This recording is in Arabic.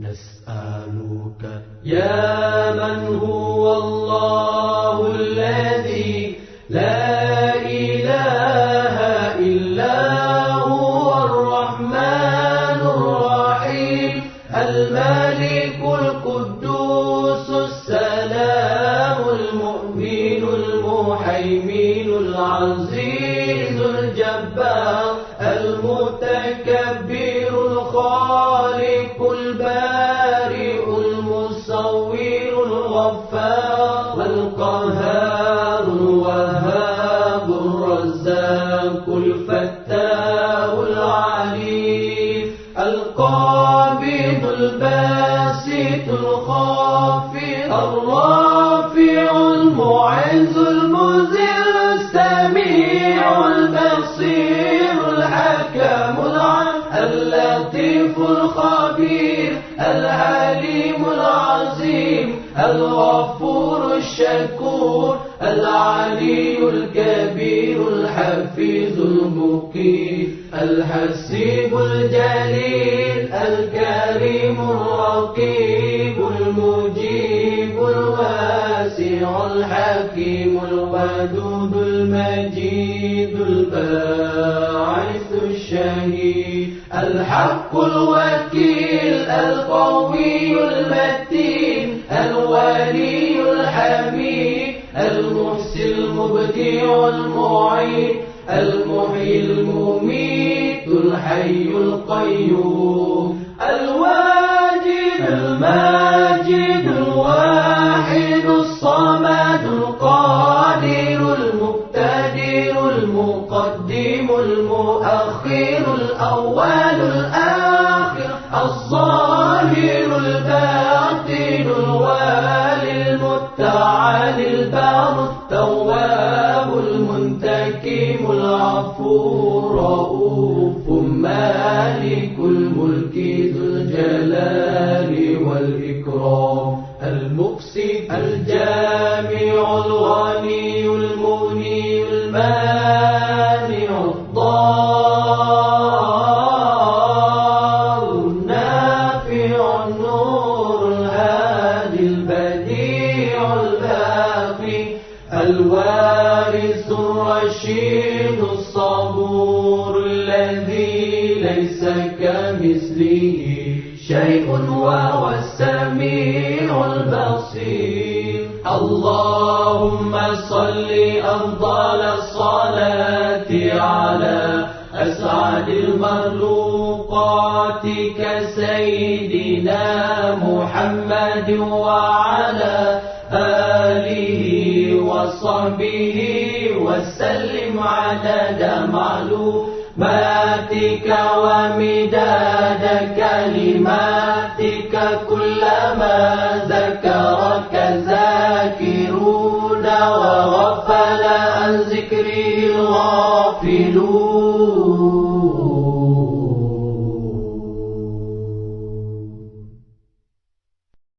نسألك يا من هو الله الذي لا إله إلا هو الرحمن الرحيم الملك القدوس السلام المؤمن المهيمن العزيز الجبار المتكبر الخالق البارئ المصور الغفار القهار الوهاب الرزاق الفتاح العليم القابض الباسط الخافض الرافع المعز المذل السميع البصير الحكم العليم اللطيف الخبير العليم العظيم الغفور الشكور العلي الكبير الحفيظ المقيم الحسيب الجليل الكريم الرقيب المجيب الواسع الحكيم الودود المجيد الباعث الشهيد الحق الوكيل القوي المتين الولي الحميد المحسن المبدع المعيد المحيي المميت الحي القيوم الواجد الماجد الواحد الصمد القادر المقتدر المقدم المؤخر الأول الآخر الظاهر الباطن الوالي المتعالي البار التواب المنتكم العفو رؤوف مالك الملك ذو الجلال والإكرام المقسط الجامع الغني المغني المانع الضار النافع النور الهادي البديع الباقي الوارث الرشيد الصبور الذي ليس كمثله شيء وهو السميع البصير اللهم صل أفضل الصلاة على أسعد المخلوقات كسيدنا محمد وعلى آله وصحبه وسلم عدد معلوماتك ومداد كلماتك كلما ذكرك ذاكرون وغفل عن ذكره الغافلون